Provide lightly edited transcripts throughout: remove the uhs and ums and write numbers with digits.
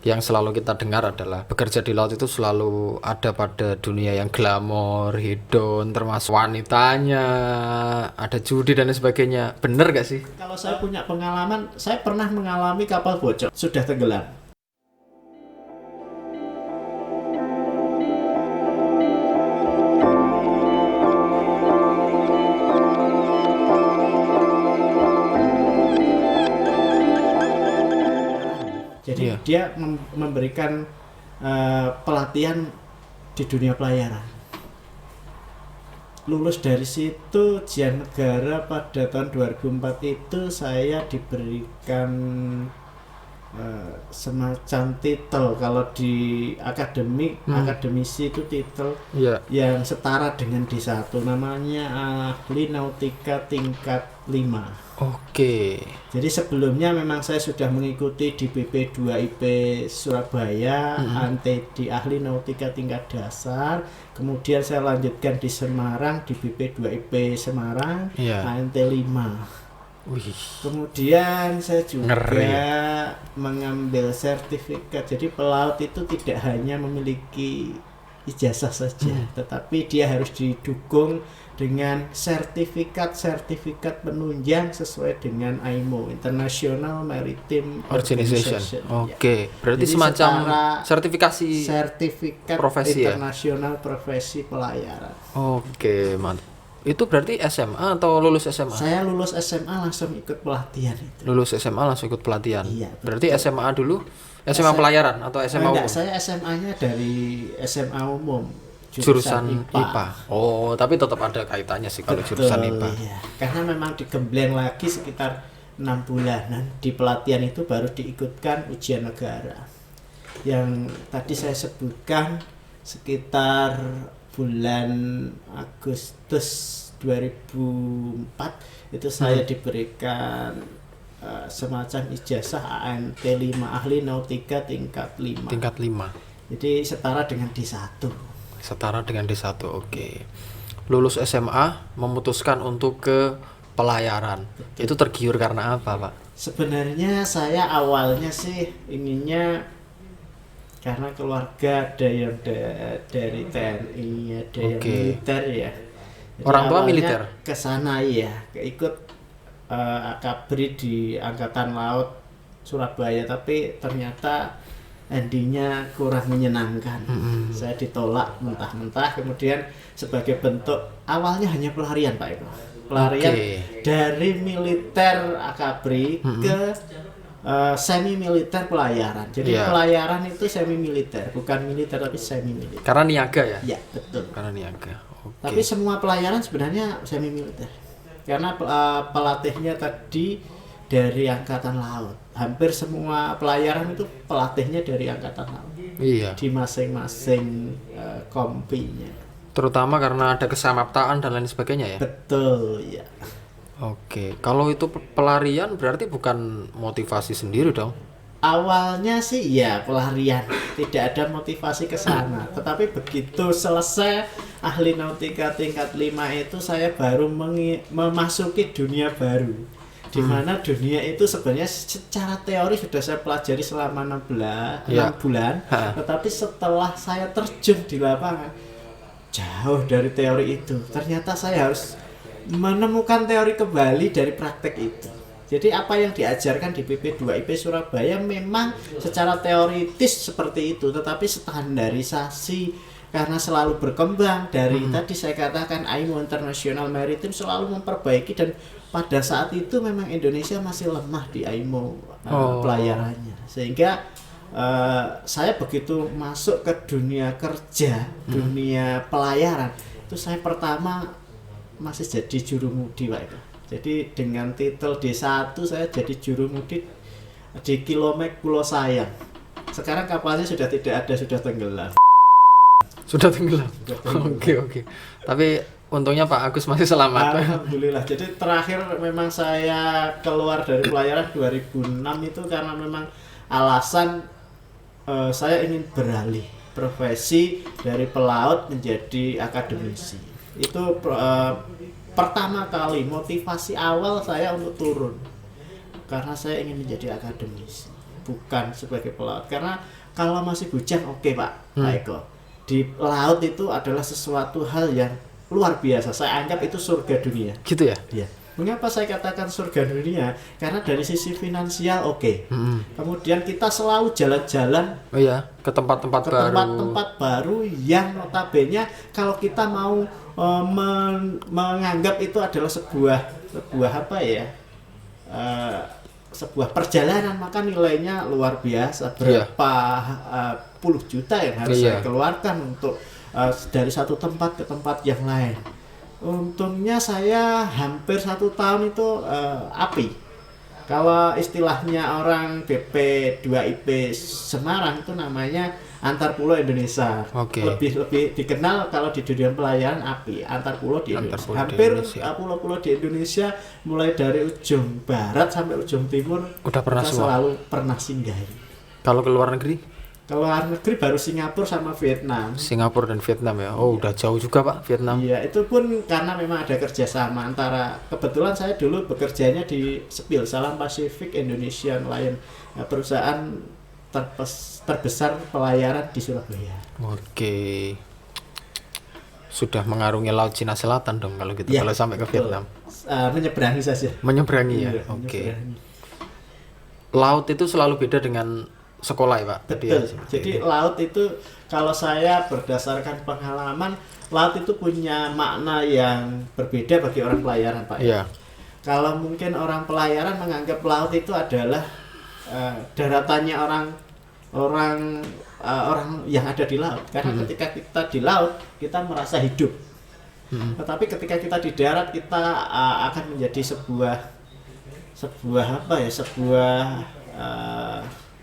Yang selalu kita dengar adalah bekerja di laut itu selalu ada pada dunia yang glamor, hedon, termasuk wanitanya, ada judi dan lain sebagainya. Bener gak sih? Kalau saya punya pengalaman, saya pernah mengalami kapal bocor, sudah tenggelam. Jadi Iya. dia memberikan pelatihan di dunia pelayaran. Lulus dari situ ujian negara pada tahun 2004 itu saya diberikan semacam titel. Kalau di akademisi itu titel Iya. yang setara dengan D1, namanya ahli nautika tingkat 5. Oke. Jadi sebelumnya memang saya sudah mengikuti di BP2IP Surabaya, di ahli nautika tingkat dasar. Kemudian saya lanjutkan di Semarang di BP2IP Semarang, Iya. ANT 5. Wih. Kemudian saya juga Ngeri. mengambil sertifikat. Jadi pelaut itu tidak hanya memiliki ijazah saja, tetapi dia harus didukung dengan sertifikat penunjang sesuai dengan IMO, International Maritime Organization. Ya. Oke. Berarti Jadi semacam setara sertifikat profesi ya? internasional profesi pelayaran. Oke, mantap. Itu berarti SMA atau lulus SMA? Saya lulus SMA langsung ikut pelatihan itu. Lulus SMA langsung ikut pelatihan. Iya, berarti SMA dulu, SMA pelayaran atau SMA Enggak, umum? saya SMA-nya dari SMA umum. Jurusan IPA. Oh, tapi tetap ada kaitannya sih kalau jurusan IPA. Iya. Karena memang digembleng lagi sekitar 6 bulanan di pelatihan itu baru diikutkan ujian negara. Yang tadi saya sebutkan sekitar bulan Agustus 2004 itu saya diberikan semacam ijazah ANT 5, ahli nautika tingkat 5. Tingkat 5. Jadi setara dengan D1. Setara dengan D1. Oke. Lulus SMA memutuskan untuk ke pelayaran. Itu tergiur karena apa, Pak? Sebenarnya saya awalnya sih inginnya karena keluarga ada yang dari TNI, ada yang militer ya. Jadi orang tua awalnya militer? Ke sana ya, ikut akabri di Angkatan Laut Surabaya, tapi ternyata endingnya kurang menyenangkan. Saya ditolak mentah-mentah, kemudian sebagai bentuk awalnya hanya pelarian Pak Eko. Pelarian dari militer akabri ke semi militer pelayaran. Jadi pelayaran itu semi militer, bukan militer tapi semi militer. Karena niaga ya? Ya, betul. Karena niaga. Tapi semua pelayaran sebenarnya semi militer. Karena pelatihnya tadi dari Angkatan Laut. Hampir semua pelayaran itu pelatihnya dari Angkatan Laut. Iya. Di masing-masing kompinya. Terutama karena ada kesamaptaan dan lain sebagainya ya? Betul, ya. Oke, kalau itu pelarian berarti bukan motivasi sendiri dong? Awalnya sih ya pelarian, tidak ada motivasi ke sana. Tetapi begitu selesai ahli nautika tingkat 5 itu saya baru memasuki dunia baru. Di mana dunia itu sebenarnya secara teori sudah saya pelajari selama 6 bulan, tetapi setelah saya terjun di lapangan jauh dari teori itu. Ternyata saya harus menemukan teori kembali dari praktek itu. Jadi apa yang diajarkan di BP2IP Surabaya memang secara teoritis seperti itu, tetapi standarisasi karena selalu berkembang dari tadi saya katakan IMO International Maritime selalu memperbaiki, dan pada saat itu memang Indonesia masih lemah di IMO pelayarannya, sehingga saya begitu masuk ke dunia kerja, dunia pelayaran itu saya pertama masih jadi jurumudi Pak itu. Jadi dengan titel D1 saya jadi jurumudi di Kilomek Pulau Sayang. Sekarang kapalnya sudah tidak ada, sudah tenggelam. Sudah tenggelam. Oke. Tapi untungnya Pak Agus masih selamat. Alhamdulillah. Jadi terakhir memang saya keluar dari pelayaran 2006 itu karena memang alasan saya ingin beralih profesi dari pelaut menjadi akademisi. Itu pertama kali motivasi awal saya untuk turun karena saya ingin menjadi akademisi. bukan sebagai pelaut. Karena kalau masih bujang oke, Pak Eko. Di laut itu adalah sesuatu hal yang luar biasa. Saya anggap itu surga dunia. Gitu ya? Iya. Mengapa saya katakan surga dunia? Karena dari sisi finansial oke. Kemudian kita selalu jalan-jalan Oh iya, ke tempat-tempat ke baru. tempat-tempat baru yang notabene kalau kita mau menganggap itu adalah sebuah apa ya? Sebuah perjalanan, maka nilainya luar biasa. Berapa puluh juta yang harus saya keluarkan untuk dari satu tempat ke tempat yang lain. Untungnya saya hampir 1 tahun itu api. Kalau istilahnya orang BP2IP Semarang itu namanya antar pulau Indonesia. Lebih dikenal kalau di dunia pelayaran api, antar pulau di Indonesia. Hampir pulau-pulau di Indonesia mulai dari ujung barat sampai ujung timur udah pernah selalu pernah singgahi. Kalau ke luar negeri? Keluar negeri baru Singapura sama Vietnam. Singapura dan Vietnam ya. Oh, udah jauh juga Pak Vietnam. Iya, itu pun karena memang ada kerjasama antara, kebetulan saya dulu bekerjanya di Sepil Salam Pacific Indonesia Lion, perusahaan terbesar pelayaran di Surabaya. Oke. Sudah mengarungi Laut Cina Selatan dong kalau gitu. Ya, kalau sampai ke Vietnam. Menyeberangi saja. Menyeberangi ya. Iya, Oke. menyeberangi. Laut itu selalu beda dengan sekolah ya Pak? Betul. Jadi laut itu kalau saya berdasarkan pengalaman, laut itu punya makna yang berbeda bagi orang pelayaran, Pak. Iya. Kalau mungkin orang pelayaran menganggap laut itu adalah daratannya orang yang ada di laut. Karena ketika kita di laut, kita merasa hidup. Tetapi ketika kita di darat, kita akan menjadi sebuah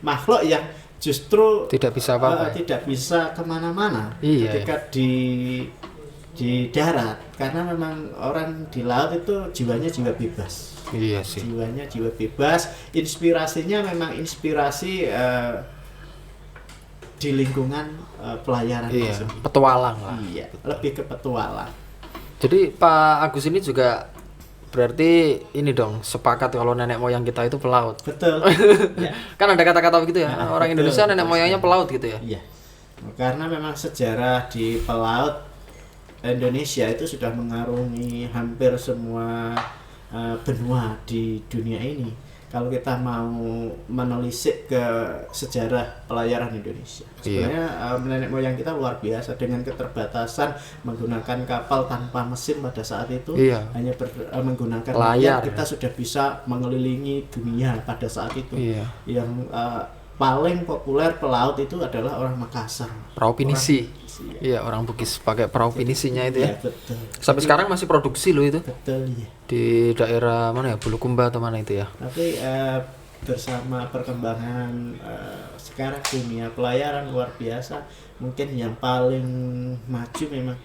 makhluk yang justru tidak bisa tidak bisa kemana-mana ketika di darat, karena memang orang di laut itu jiwanya jiwa bebas. Iya sih. Jiwanya jiwa bebas, inspirasinya memang inspirasi di lingkungan pelayaran. Iya, petualang lah. Iya, lebih ke petualang. Jadi Pak Agus ini juga berarti ini dong sepakat kalau nenek moyang kita itu pelaut. Betul. Ya. Kan ada kata-kata begitu ya. Orang betul, Indonesia nenek moyangnya pelaut gitu ya. Iya. Karena memang sejarah di pelaut Indonesia itu sudah mengarungi hampir semua benua di dunia ini. Kalau kita mau menelisik ke sejarah pelayaran Indonesia, sebenarnya nenek moyang kita luar biasa dengan keterbatasan menggunakan kapal tanpa mesin pada saat itu, hanya menggunakan layar. Kita sudah bisa mengelilingi dunia pada saat itu. Yang paling populer pelaut itu adalah orang Makassar. Perahu pinisi. Iya, orang Bugis pakai perahu pinisinya itu ya. Betul. Sampai sekarang masih produksi loh itu. Betul ya. Di daerah mana ya? Bulukumba atau mana itu ya? Tapi bersama perkembangan sekarang dunia pelayaran luar biasa, mungkin yang paling maju memang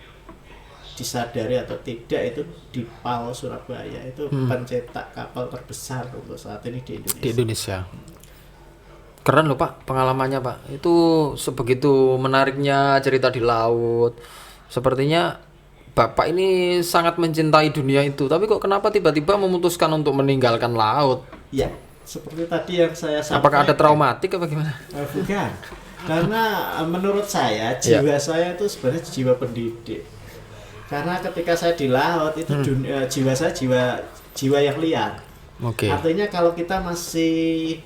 disadari atau tidak itu di PAL Surabaya, itu pencetak kapal terbesar untuk saat ini di Indonesia. Di Indonesia. Keren loh Pak pengalamannya Pak. Itu sebegitu menariknya cerita di laut. Sepertinya Bapak ini sangat mencintai dunia itu. Tapi kok kenapa tiba-tiba memutuskan untuk meninggalkan laut? Ya, seperti tadi yang saya sampaikan. Apakah ada traumatik apa gimana? Bukan. Karena menurut saya jiwa saya itu sebenarnya jiwa pendidik. Karena ketika saya di laut itu jiwa saya jiwa yang liar. Artinya kalau kita masih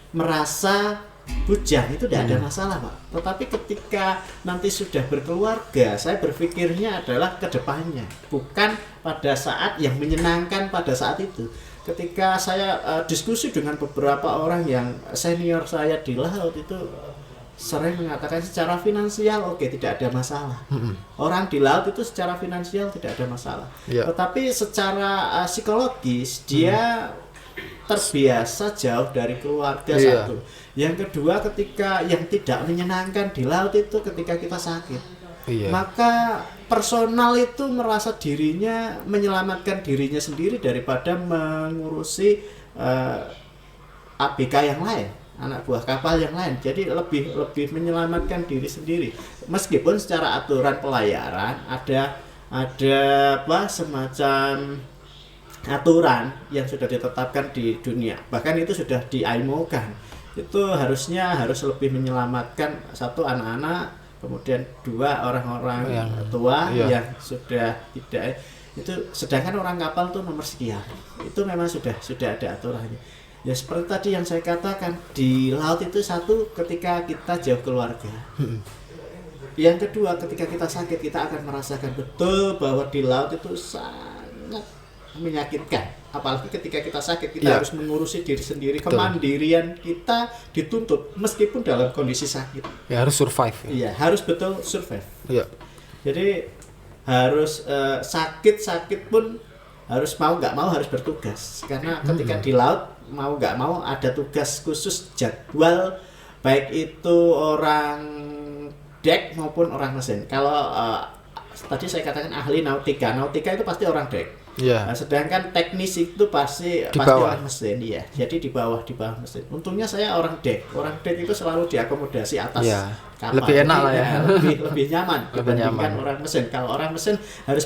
merasa bujang itu tidak ada masalah Pak. Tetapi ketika nanti sudah berkeluarga, saya berpikirnya adalah ke depannya, bukan pada saat yang menyenangkan pada saat itu. Ketika saya diskusi dengan beberapa orang yang senior saya di laut itu sering mengatakan secara finansial tidak ada masalah. Orang di laut itu secara finansial tidak ada masalah. Tetapi secara psikologis dia terbiasa jauh dari keluarga satu. Yang kedua, ketika yang tidak menyenangkan di laut itu ketika kita sakit. Maka personal itu merasa dirinya menyelamatkan dirinya sendiri daripada mengurusi ABK yang lain, anak buah kapal yang lain. Jadi lebih menyelamatkan diri sendiri. Meskipun secara aturan pelayaran ada semacam aturan yang sudah ditetapkan di dunia, bahkan itu sudah di IMO kan, itu harusnya harus lebih menyelamatkan satu anak-anak, kemudian dua orang-orang tua yang sudah tidak itu, sedangkan orang kapal tuh nomor sekian, itu memang sudah ada aturannya. Ya seperti tadi yang saya katakan, di laut itu satu, ketika kita jauh keluarga, yang kedua ketika kita sakit kita akan merasakan betul bahwa di laut itu sangat menyakitkan, apalagi ketika kita sakit kita harus mengurusi diri sendiri. Betul. Kemandirian kita dituntut meskipun dalam kondisi sakit. Ya harus survive. Iya, harus betul survive. Iya. Jadi harus sakit pun harus mau nggak mau harus bertugas, karena ketika di laut mau nggak mau ada tugas khusus, jadwal, baik itu orang dek maupun orang mesin. Kalau tadi saya katakan ahli nautika itu pasti orang dek. Yeah. Nah, sedangkan teknis itu pasti orang mesin, ya. Jadi di bawah mesin. Untungnya saya orang dek. Orang dek itu selalu diakomodasi atas kapal. Lebih enak lah ya. Lebih nyaman dibandingkan orang mesin. Kalau orang mesin harus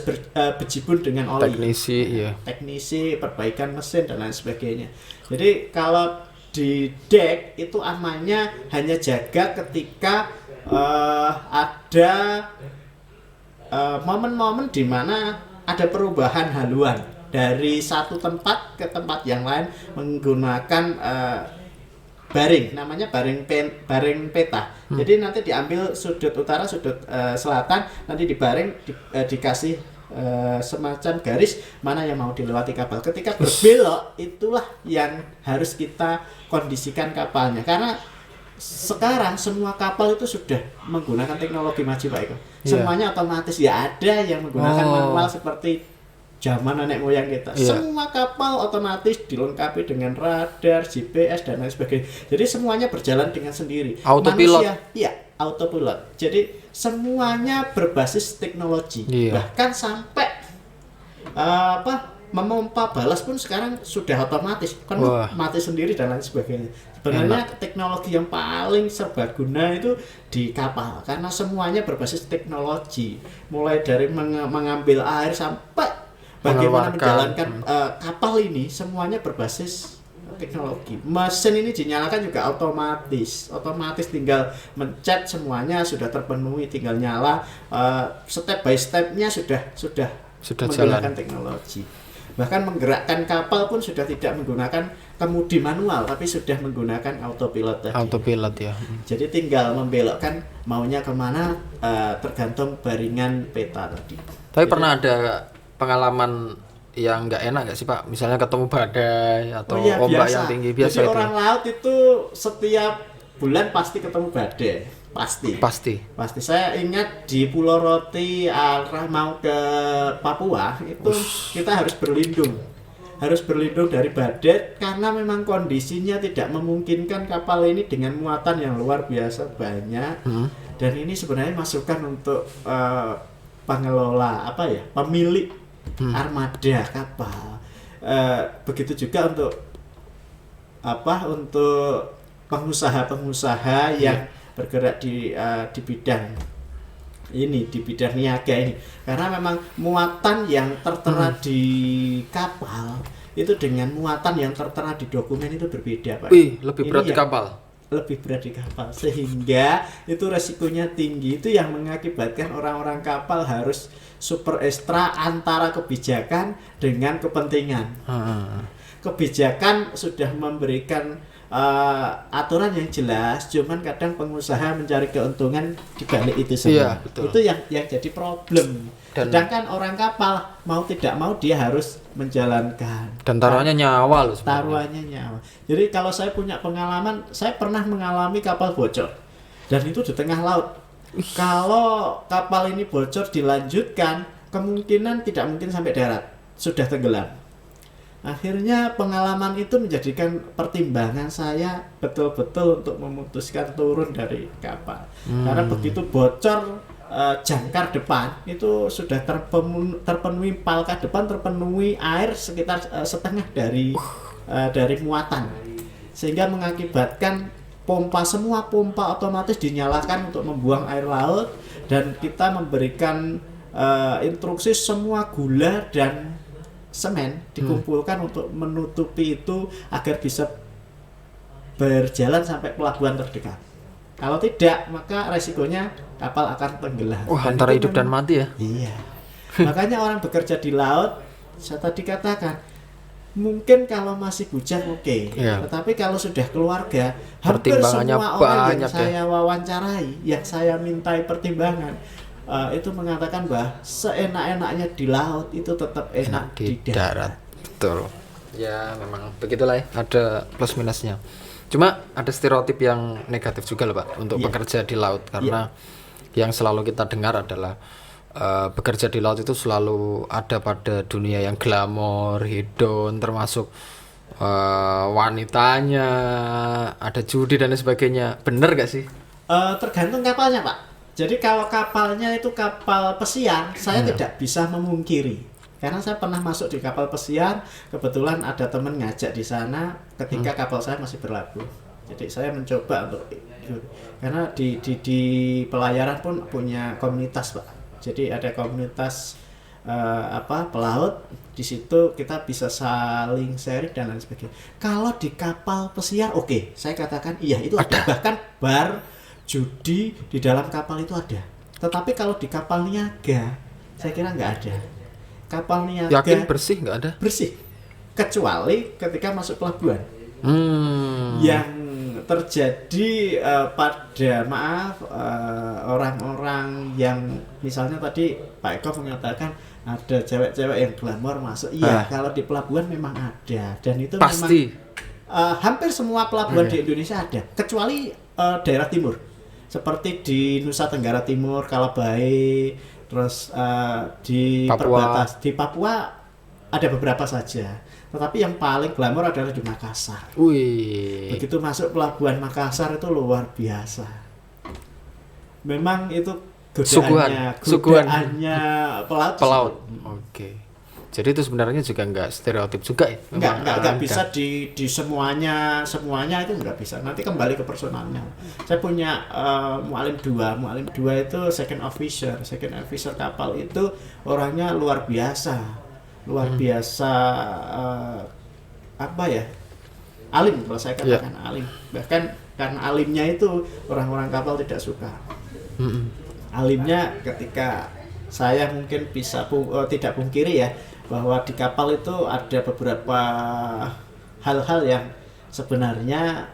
berjibun dengan oli. Teknisi, perbaikan mesin dan lain sebagainya. Jadi kalau di dek itu amannya hanya jaga ketika ada momen-momen di mana ada perubahan haluan dari satu tempat ke tempat yang lain menggunakan baring, namanya baring peta. Jadi nanti diambil sudut utara, sudut selatan, nanti dibaring, dikasih semacam garis mana yang mau dilewati kapal. Ketika berbelok, itulah yang harus kita kondisikan kapalnya, karena sekarang semua kapal itu sudah menggunakan teknologi maju, Pak Eko. Semuanya otomatis, ya ada yang menggunakan manual seperti zaman nenek moyang kita. Semua kapal otomatis dilengkapi dengan radar, GPS dan lain sebagainya. Jadi semuanya berjalan dengan sendiri. Autopilot. Iya, autopilot. Jadi semuanya berbasis teknologi. Bahkan sampai memompa balas pun sekarang sudah otomatis, kan mati sendiri dan lain sebagainya. Sebenarnya teknologi yang paling serbaguna itu di kapal, karena semuanya berbasis teknologi, mulai dari mengambil air sampai bagaimana menjalankan kapal ini, semuanya berbasis teknologi. Mesin ini dinyalakan juga otomatis tinggal mencet, semuanya sudah terpenuhi, tinggal nyala. Step by stepnya sudah menggunakan teknologi. Bahkan menggerakkan kapal pun sudah tidak menggunakan kemudi manual, tapi sudah menggunakan autopilot tadi. Autopilot ya. Jadi tinggal membelokkan maunya kemana, tergantung baringan peta tadi. Tapi pernah ada pengalaman yang nggak enak nggak sih Pak? Misalnya ketemu badai atau ombak yang tinggi, biasa. Jadi orang laut itu setiap bulan pasti ketemu badai. Pasti. Saya ingat di Pulau Roti arah mau ke Papua itu kita harus berlindung dari badai, karena memang kondisinya tidak memungkinkan kapal ini dengan muatan yang luar biasa banyak. Dan ini sebenarnya masukan untuk pengelola pemilik armada kapal. Begitu juga untuk pengusaha yang bergerak di bidang ini, di bidang niaga ini, karena memang muatan yang tertera di kapal itu dengan muatan yang tertera di dokumen itu berbeda, Pak. Lebih berat di kapal. Lebih berat di kapal, sehingga itu resikonya tinggi. Itu yang mengakibatkan orang-orang kapal harus super ekstra antara kebijakan dengan kepentingan. Kebijakan sudah memberikan aturan yang jelas, cuman kadang pengusaha mencari keuntungan di balik itu semua. Itu yang jadi problem. Sedangkan orang kapal mau tidak mau dia harus menjalankan. Dan taruhannya nyawa loh. Taruhannya nyawa. Jadi kalau saya punya pengalaman, saya pernah mengalami kapal bocor. Dan itu di tengah laut. Kalau kapal ini bocor dilanjutkan, kemungkinan tidak mungkin sampai darat, sudah tenggelam. Akhirnya pengalaman itu menjadikan pertimbangan saya betul-betul untuk memutuskan turun dari kapal. Karena begitu bocor jangkar depan itu sudah terpenuhi, palka depan terpenuhi air sekitar setengah dari muatan, sehingga mengakibatkan semua pompa otomatis dinyalakan untuk membuang air laut, dan kita memberikan instruksi semua gula dan semen dikumpulkan untuk menutupi itu agar bisa berjalan sampai pelabuhan terdekat. Kalau tidak, maka resikonya kapal akan tenggelam. Wah, antara hidup dan mati ya. Iya. Makanya orang bekerja di laut, saya tadi katakan, mungkin kalau masih bujang oke. Iya. Tetapi kalau sudah keluarga, hampir Pertimbangannya semua orang yang banyak ya. saya wawancarai, yang saya mintai pertimbangan, itu mengatakan bahwa seenak-enaknya di laut itu tetap enak di darat. Betul. Ya memang begitulah ya, ada plus minusnya. Cuma ada stereotip yang negatif juga loh Pak untuk Iya. bekerja di laut, karena yang selalu kita dengar adalah bekerja di laut itu selalu ada pada dunia yang glamor, hedon, termasuk wanitanya, ada judi dan lain sebagainya. Bener gak sih? Tergantung kapalnya Pak. Jadi kalau kapalnya itu kapal pesiar, saya tidak bisa memungkiri. Karena saya pernah masuk di kapal pesiar, kebetulan ada teman ngajak di sana ketika kapal saya masih berlabuh. Jadi saya mencoba untuk karena di pelayaran pun punya komunitas Pak. Jadi ada komunitas pelaut, di situ kita bisa saling sharing dan lain sebagainya. Kalau di kapal pesiar oke, saya katakan iya itu ada. Bahkan bar judi di dalam kapal itu ada. Tetapi kalau di kapal niaga, saya kira nggak ada. Kapal niaga Yakin bersih nggak ada? bersih, kecuali ketika masuk pelabuhan. Hmm. Yang terjadi pada orang-orang yang misalnya tadi Pak Eko mengatakan ada cewek-cewek yang glamor masuk. Iya, kalau di pelabuhan memang ada dan itu Pasti. memang hampir semua pelabuhan di Indonesia ada, kecuali daerah timur. Seperti di Nusa Tenggara Timur, Kalabahe, terus di Papua. di Papua ada beberapa saja. Tetapi yang paling glamor adalah di Makassar. Wih. Begitu masuk pelabuhan Makassar itu luar biasa. Memang itu godaannya pelaut. Oke. Jadi itu sebenarnya juga nggak stereotip juga ya? Enggak bisa di semuanya itu enggak bisa. Nanti kembali ke personalnya. Saya punya mualim 2. Mualim 2 itu second officer kapal itu orangnya luar biasa. Luar biasa alim kalau saya katakan alim. Bahkan karena alimnya itu orang-orang kapal tidak suka. Alimnya ketika saya mungkin bisa tidak pungkiri ya bahwa di kapal itu ada beberapa hal-hal yang sebenarnya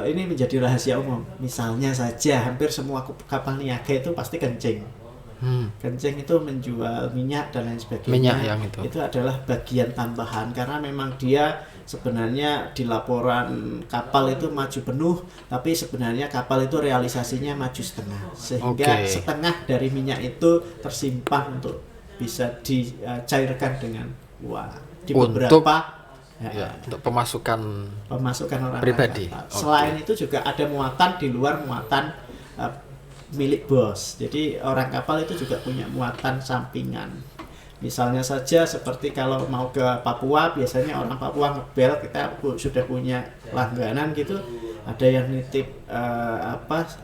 ini menjadi rahasia umum. Misalnya saja hampir semua kapal niaga itu pasti kencing. Kencing itu menjual minyak dan lain sebagainya. Minyak yang itu adalah bagian tambahan karena memang dia sebenarnya di laporan kapal itu maju penuh, tapi sebenarnya kapal itu realisasinya maju setengah, sehingga setengah dari minyak itu tersimpan untuk bisa dicairkan dengan di beberapa untuk pemasukan orang pribadi. Selain itu juga ada muatan di luar muatan milik bos. Jadi orang kapal itu juga punya muatan sampingan. Misalnya saja seperti kalau mau ke Papua, biasanya orang Papua ngebel, kita sudah punya langganan gitu. Ada yang nitip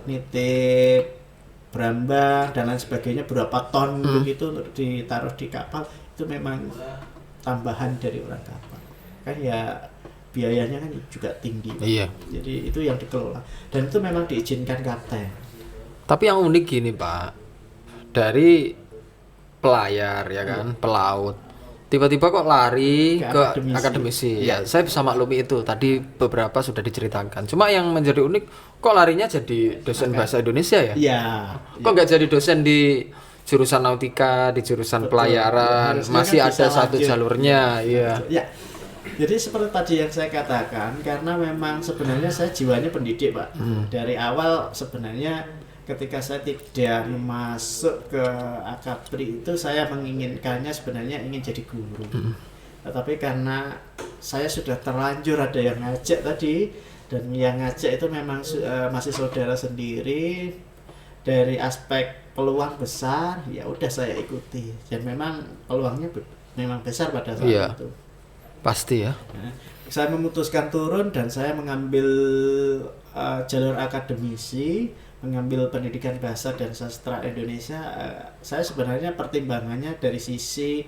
nitip berambang dan lain sebagainya, berapa ton begitu untuk ditaruh di kapal. Itu memang tambahan dari orang kapal. Kan ya biayanya kan juga tinggi. Iya. Jadi itu yang dikelola dan itu memang diizinkan kapten. Tapi yang unik gini Pak, dari pelayar ya kan, pelaut, tiba-tiba kok lari ke akademisi. Ya, saya bisa maklumi itu. Tadi beberapa sudah diceritakan. Cuma yang menjadi unik, kok larinya jadi dosen bahasa Indonesia ya? Iya. Kok nggak jadi dosen di jurusan nautika, di jurusan pelayaran? Masih ada satu jalurnya, iya. Ya. Jadi seperti tadi yang saya katakan, karena memang sebenarnya saya jiwanya pendidik Pak. Dari awal sebenarnya ketika saya tidak masuk ke Akapri itu saya menginginkannya sebenarnya ingin jadi guru. Tetapi karena saya sudah terlanjur ada yang ngajak tadi, dan yang ngajak itu memang masih saudara sendiri, dari aspek peluang besar ya udah saya ikuti, dan memang peluangnya memang besar pada saat itu. Pasti ya. Nah, saya memutuskan turun dan saya mengambil jalur akademisi, mengambil pendidikan bahasa dan sastra Indonesia. Saya sebenarnya pertimbangannya dari sisi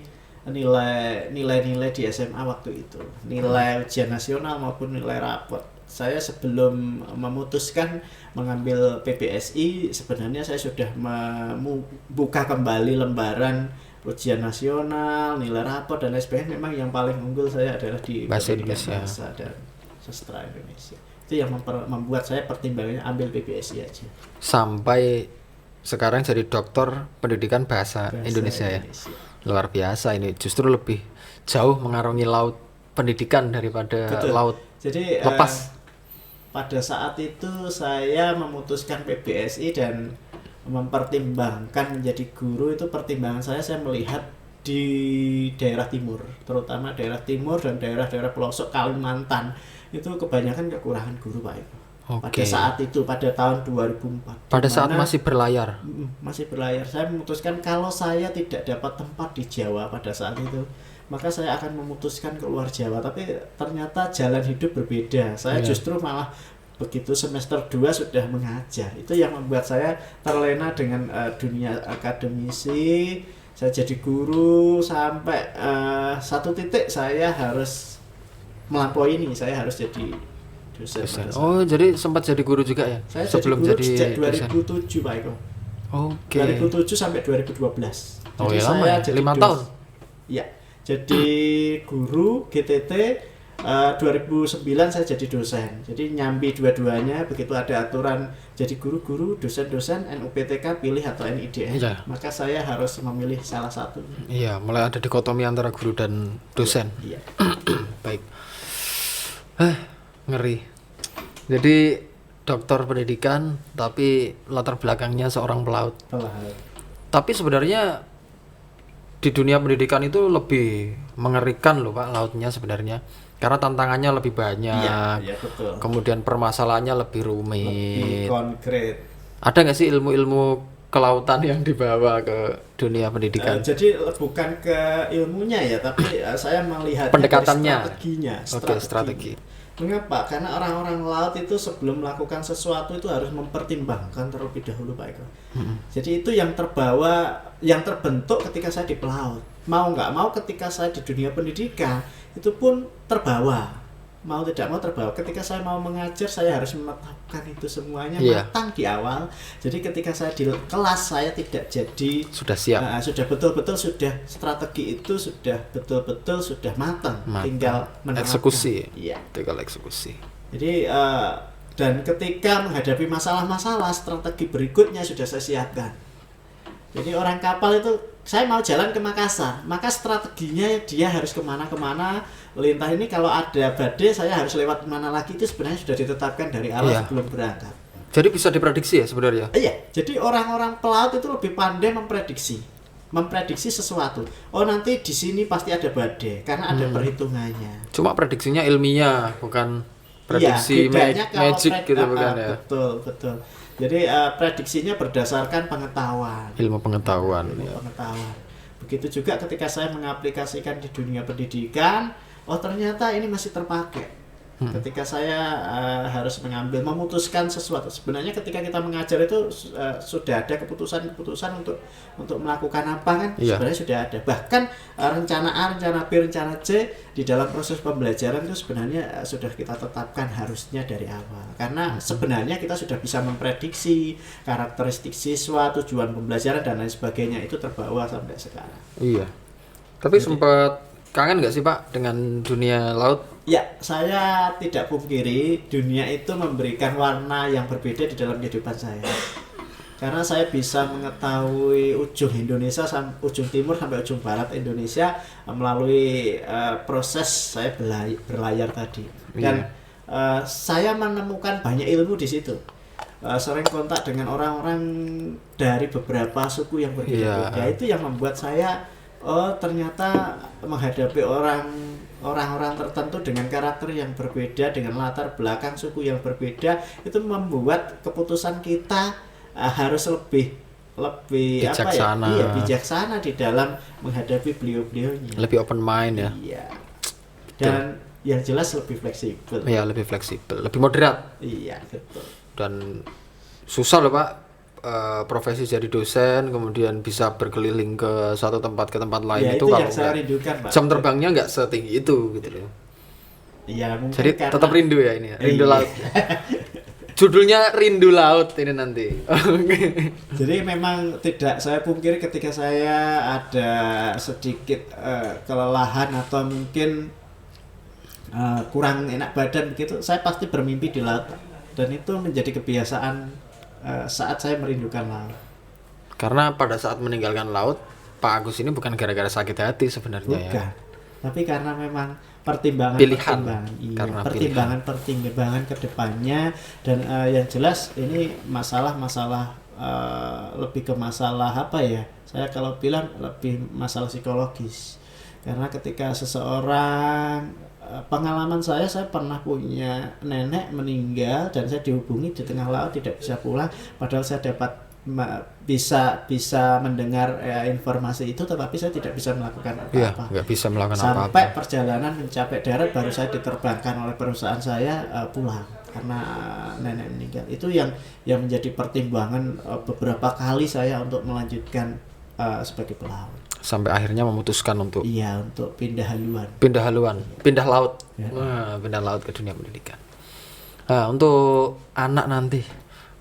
nilai-nilai di SMA waktu itu, nilai ujian nasional maupun nilai rapot. Saya sebelum memutuskan mengambil PPSI, sebenarnya saya sudah membuka kembali lembaran ujian nasional, nilai rapot dan lain sebagainya. Memang yang paling unggul saya adalah di Bahasa pendidikan Indonesia. bahasa dan sastra Indonesia. Itu yang membuat saya pertimbangannya ambil PPSI aja. Sampai sekarang jadi doktor pendidikan bahasa Indonesia ya. Luar biasa ini, justru lebih jauh mengarungi laut pendidikan daripada Betul. laut Jadi lepas. pada saat itu saya memutuskan PPSI dan mempertimbangkan menjadi guru. Itu pertimbangan saya melihat di daerah timur, terutama daerah timur dan daerah-daerah pelosok Kalimantan itu kebanyakan kekurangan guru Pak Eko. Pada Oke. saat itu, pada tahun 2004. Pada saat dimana- masih berlayar. masih berlayar, saya memutuskan kalau saya tidak dapat tempat di Jawa pada saat itu, maka saya akan memutuskan keluar Jawa. Tapi ternyata jalan hidup berbeda. Saya Iya. justru malah begitu semester 2 sudah mengajar. Itu yang membuat saya terlena dengan dunia akademisi. Saya jadi guru sampai satu titik saya harus melampaui ini, saya harus jadi dosen. pada saat- Oh, jadi sempat jadi guru juga ya? Saya sebelum jadi guru jadi sejak dosen. 2007 Pak Eko. Oke. 2007 sampai 2012. Oh Jadi ya lama ya, jadi 5 tahun. Ya, jadi guru GTT 2009 saya jadi dosen. Jadi nyambi dua-duanya, begitu ada aturan jadi guru-guru, dosen-dosen, NUPTK pilih atau NIDN. Iya. Maka saya harus memilih salah satu. Iya, mulai ada dikotomi antara guru dan dosen. Iya. Baik. Ngeri. Jadi dokter pendidikan tapi latar belakangnya seorang pelaut. Pelaut. Tapi sebenarnya di dunia pendidikan itu lebih mengerikan loh Pak lautnya sebenarnya. Karena tantangannya lebih banyak. Iya, iya betul. Kemudian permasalahannya lebih rumit. Lebih konkret. Ada nggak sih ilmu-ilmu kelautan yang dibawa ke dunia pendidikan? Jadi bukan ke ilmunya ya, tapi saya melihat Pendekatannya. strateginya. Oke, strategi. Mengapa? Karena orang-orang laut itu sebelum melakukan sesuatu itu harus mempertimbangkan terlebih dahulu Pak Eko. Jadi itu yang terbawa, yang terbentuk ketika saya di pelaut. Mau nggak mau ketika saya di dunia pendidikan itu pun terbawa. Mau tidak mau terbawa. Ketika saya mau mengajar saya harus menetapkan itu semuanya Iya. matang di awal. Jadi ketika saya di kelas saya tidak jadi Sudah siap. sudah betul-betul sudah strategi itu sudah betul-betul sudah matang. Tinggal menerapkan. Eksekusi. Iya. Tinggal eksekusi. Jadi dan ketika menghadapi masalah-masalah, strategi berikutnya sudah saya siapkan. Jadi orang kapal itu, saya mau jalan ke Makassar, maka strateginya dia harus kemana-kemana. Lintah ini kalau ada badai, saya harus lewat mana lagi, itu sebenarnya sudah ditetapkan dari awal Iya. sebelum berangkat. Jadi bisa diprediksi ya sebenarnya. Iya, jadi orang-orang pelaut itu lebih pandai memprediksi sesuatu. Oh nanti di sini pasti ada badai, karena ada perhitungannya. Cuma prediksinya ilmiah, bukan prediksi bedanya kalau magic gitu bukan ya. Betul. Jadi prediksinya berdasarkan pengetahuan. Ilmu pengetahuan. Ilmu Ya. pengetahuan. Begitu juga ketika saya mengaplikasikan di dunia pendidikan, oh ternyata ini masih terpakai. Ketika saya harus memutuskan sesuatu. Sebenarnya ketika kita mengajar itu sudah ada keputusan-keputusan untuk melakukan apa kan? Iya. Sebenarnya sudah ada. Bahkan rencana A, rencana B, rencana C di dalam proses pembelajaran itu sebenarnya sudah kita tetapkan harusnya dari awal. Karena sebenarnya kita sudah bisa memprediksi karakteristik siswa, tujuan pembelajaran dan lain sebagainya, itu terbawa sampai sekarang. Iya. Tapi sempat kangen nggak sih Pak dengan dunia laut? Ya, saya tidak pungkiri dunia itu memberikan warna yang berbeda di dalam kehidupan saya. Karena saya bisa mengetahui ujung Indonesia, ujung timur sampai ujung barat Indonesia melalui proses saya berlayar tadi. Dan saya menemukan banyak ilmu di situ. Sering kontak dengan orang-orang dari beberapa suku yang berbeda-beda. Itu yang membuat saya ternyata menghadapi orang-orang tertentu dengan karakter yang berbeda, dengan latar belakang suku yang berbeda, itu membuat keputusan kita harus lebih bijaksana. Bijaksana di dalam menghadapi beliau-beliaunya. Lebih open mind ya. Iya. Dan yang jelas lebih fleksibel. Iya, lebih fleksibel, lebih moderat. Iya, betul. Dan susah loh Pak profesi jadi dosen, kemudian bisa berkeliling ke satu tempat ke tempat lain Ya itu itu kalau yang saya nggak- rindukan, Pak. jam terbangnya nggak setinggi itu gitu loh. Ya mungkin Jadi karena tetap rindu ya ini ya, rindu Iya. laut. Judulnya Rindu Laut ini nanti. Oke. Jadi memang tidak saya pungkiri ketika saya ada sedikit kelelahan atau mungkin kurang enak badan begitu, saya pasti bermimpi di laut, Pak. Dan itu menjadi kebiasaan saat saya merindukan laut. Karena pada saat meninggalkan laut, Pak Agus ini bukan gara-gara sakit hati sebenarnya ya. Bukan. Tapi karena memang pertimbangan Pilihan. iya, Karena pertimbangan ke depannya dan yang jelas ini masalah lebih ke masalah apa ya? Saya kalau bilang lebih masalah psikologis. Karena ketika seseorang pengalaman saya pernah punya nenek meninggal dan saya dihubungi di tengah laut tidak bisa pulang padahal saya dapat bisa mendengar informasi itu tetapi saya tidak bisa melakukan Iya, apa-apa. nggak bisa melakukan Sampai apa-apa. perjalanan mencapai darat baru saya diterbangkan oleh perusahaan saya pulang karena nenek meninggal. Itu yang menjadi pertimbangan beberapa kali saya untuk melanjutkan sebagai pelaut. Sampai akhirnya memutuskan untuk Iya, untuk pindah haluan. pindah laut. Ya. Nah, pindah laut ke dunia pendidikan. Nah, untuk anak nanti,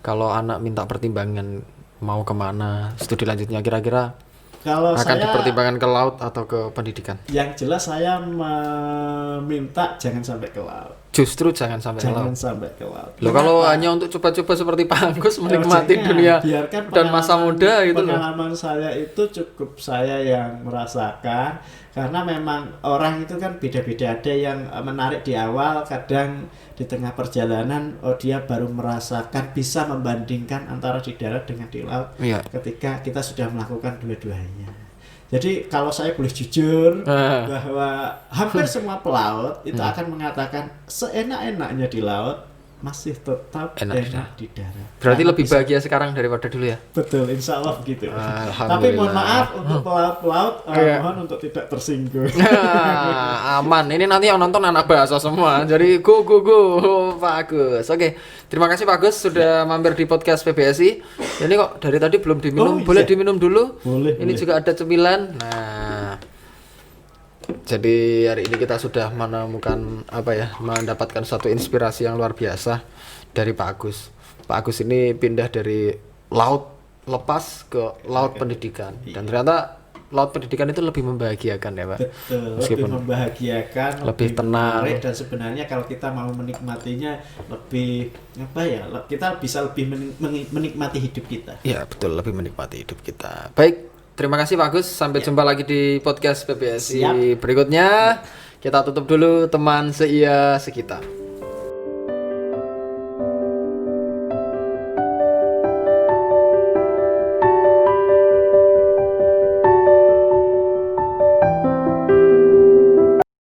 kalau anak minta pertimbangan mau kemana studi lanjutnya, kira-kira Kalau akan saya dipertimbangkan ke laut atau ke pendidikan? yang jelas saya meminta jangan sampai ke laut. Justru jangan sampai ke laut. Jangan sampai ke laut. Loh, kalau Kenapa? hanya untuk coba-coba seperti Pak Agus menikmati Jangan. dunia Biarkan dan masa pengalaman- muda gitu loh. Pengalaman saya itu cukup saya yang merasakan karena memang orang itu kan beda-beda, ada yang menarik di awal, kadang di tengah perjalanan dia baru merasakan bisa membandingkan antara di darat dengan di laut Iya. ketika kita sudah melakukan dua-duanya. Jadi kalau saya boleh jujur bahwa hampir semua pelaut itu akan mengatakan seenak-enaknya di laut masih tetap Enak enak di darat. Berarti Karena lebih bisa- bahagia sekarang daripada dulu ya? Betul, insya Allah begitu. Alhamdulillah. Tapi mohon maaf untuk pelaut-pelaut, Iya. mohon untuk tidak tersinggung. Aman. Ini nanti yang nonton anak bahasa semua. Jadi go Pak Agus. Oke, terima kasih Pak Agus sudah mampir di podcast PBSI. Ini kok dari tadi belum diminum. Oh, Boleh iya. diminum dulu? Boleh, Ini boleh. juga ada cemilan. Nah, jadi hari ini kita sudah menemukan mendapatkan satu inspirasi yang luar biasa dari Pak Agus. Pak Agus ini pindah dari laut lepas ke laut pendidikan dan ternyata laut pendidikan itu lebih membahagiakan ya Pak. Betul, Meskipun lebih membahagiakan, lebih tenang. menarik, dan sebenarnya kalau kita mau menikmatinya lebih kita bisa lebih menikmati hidup kita. Ya betul, lebih menikmati hidup kita. Baik, terima kasih Pak Agus. Sampai jumpa lagi di podcast PBSI Siap. berikutnya. Kita tutup dulu teman seia sekita.